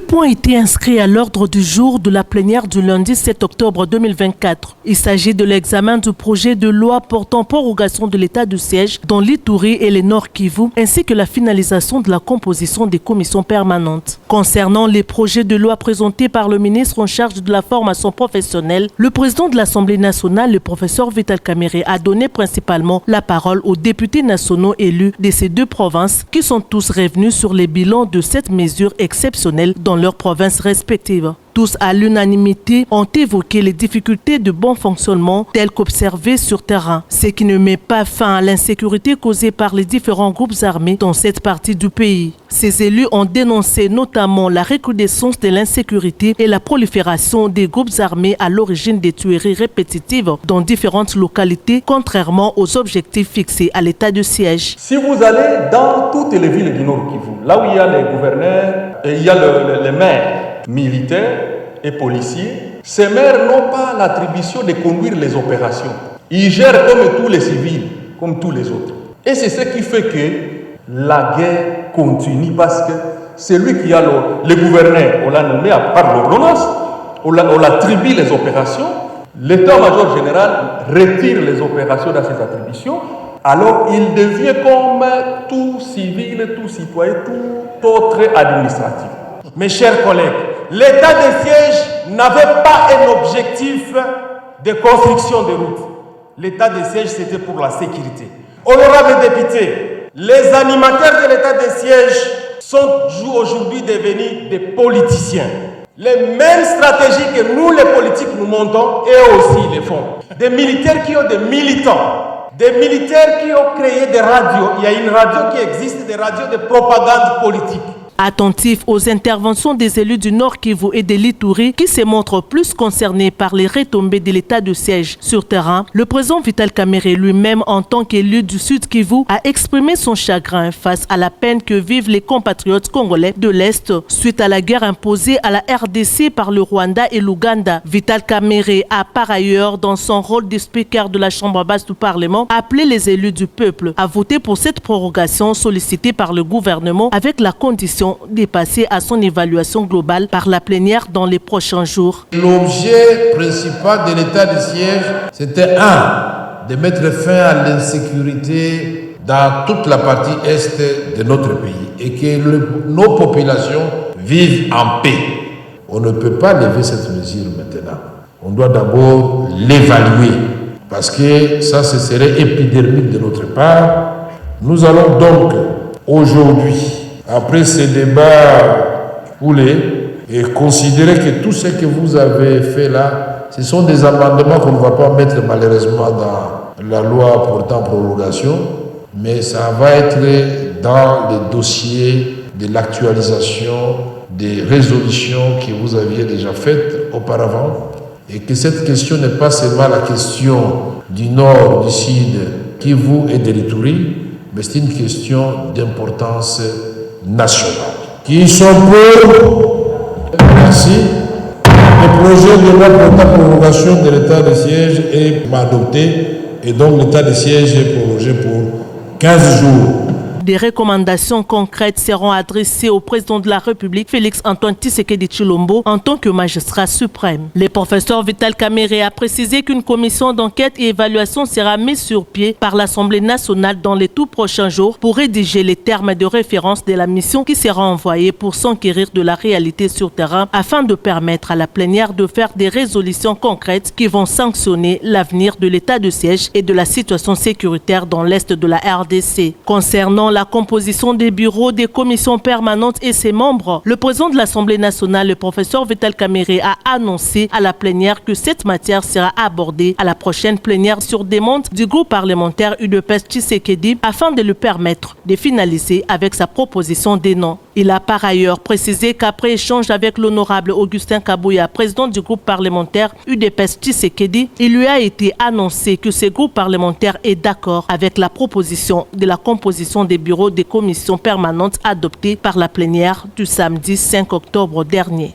points étaient inscrits à l'ordre du jour de la plénière du lundi 7 octobre 2024. Il s'agit de l'examen du projet de loi portant prorogation de l'état de siège dans l'Ituri et les Nord Kivu, ainsi que la finalisation de la composition des commissions permanentes. Concernant les projets de loi présentés par le ministre en charge de la formation professionnelle, le président de l'Assemblée nationale, le professeur Vital Kamerhe, a donné principalement la parole aux députés nationaux élus de ces deux provinces qui sont tous revenus sur les bilans de cette mesure exceptionnelle dans leurs provinces respectives. Tous à l'unanimité ont évoqué les difficultés de bon fonctionnement telles qu'observées sur terrain, ce qui ne met pas fin à l'insécurité causée par les différents groupes armés dans cette partie du pays. Ces élus ont dénoncé notamment la recrudescence de l'insécurité et la prolifération des groupes armés à l'origine des tueries répétitives dans différentes localités, contrairement aux objectifs fixés à l'état de siège. Si vous allez dans toutes les villes du Nord Kivu, là où il y a les gouverneurs et il y a les maires militaires et policiers, ces maires n'ont pas l'attribution de conduire les opérations. Ils gèrent comme tous les civils, comme tous les autres. Et c'est ce qui fait que la guerre continue parce que c'est lui qui a le gouverneur, on l'a nommé par l'ordonnance, on l'attribue les opérations, l'état-major général retire les opérations dans ses attributions, alors il devient comme tout civil, tout citoyen, tout autre administratif. Mes chers collègues, l'état de siège n'avait pas un objectif de construction de routes. L'état de siège, c'était pour la sécurité. Honorables députés, les animateurs de l'état de siège sont aujourd'hui devenus des politiciens. Les mêmes stratégies que nous, les politiques, nous montons, eux aussi les font. Des militaires qui ont des militants, des militaires qui ont créé des radios. Il y a une radio qui existe, des radios de propagande politique. Attentif aux interventions des élus du Nord Kivu et de l'Ituri qui se montrent plus concernés par les retombées de l'état de siège sur terrain, le président Vital Kamerhe lui-même, en tant qu'élu du Sud Kivu, a exprimé son chagrin face à la peine que vivent les compatriotes congolais de l'Est suite à la guerre imposée à la RDC par le Rwanda et l'Ouganda. Vital Kamerhe a par ailleurs, dans son rôle de speaker de la Chambre basse du Parlement, appelé les élus du peuple à voter pour cette prorogation sollicitée par le gouvernement avec la condition de passer à son évaluation globale par la plénière dans les prochains jours. L'objet principal de l'état de siège, c'était de mettre fin à l'insécurité dans toute la partie est de notre pays et que nos populations vivent en paix. On ne peut pas lever cette mesure maintenant. On doit d'abord l'évaluer parce que ça, ce serait épidermique de notre part. Nous allons donc aujourd'hui, après ces débats houlés, et considérer que tout ce que vous avez fait là, ce sont des amendements qu'on ne va pas mettre malheureusement dans la loi portant prorogation, mais ça va être dans les dossiers de l'actualisation des résolutions que vous aviez déjà faites auparavant, et que cette question n'est pas seulement la question du Nord, du Sud, Kivu et de l'Ituri, mais c'est une question d'importance nationale. Qui sont pour? Merci. Le projet de loi portant prorogation de l'état de siège est adopté et donc l'état de siège est prorogé pour 15 jours. Des recommandations concrètes seront adressées au président de la République, Félix-Antoine Tshisekedi Tshilombo, en tant que magistrat suprême. Le professeur Vital Kamerhe a précisé qu'une commission d'enquête et évaluation sera mise sur pied par l'Assemblée nationale dans les tout prochains jours pour rédiger les termes de référence de la mission qui sera envoyée pour s'enquérir de la réalité sur terrain afin de permettre à la plénière de faire des résolutions concrètes qui vont sanctionner l'avenir de l'état de siège et de la situation sécuritaire dans l'est de la RDC. Concernant la composition des bureaux des commissions permanentes et ses membres, le président de l'Assemblée nationale, le professeur Vital Kamerhe, a annoncé à la plénière que cette matière sera abordée à la prochaine plénière sur demande du groupe parlementaire UDPS Tshisekedi afin de lui permettre de finaliser avec sa proposition des noms. Il a par ailleurs précisé qu'après échange avec l'honorable Augustin Kabouya, président du groupe parlementaire UDPS Tshisekedi, il lui a été annoncé que ce groupe parlementaire est d'accord avec la proposition de la composition des bureaux des commissions permanentes adoptées par la plénière du samedi 5 octobre dernier.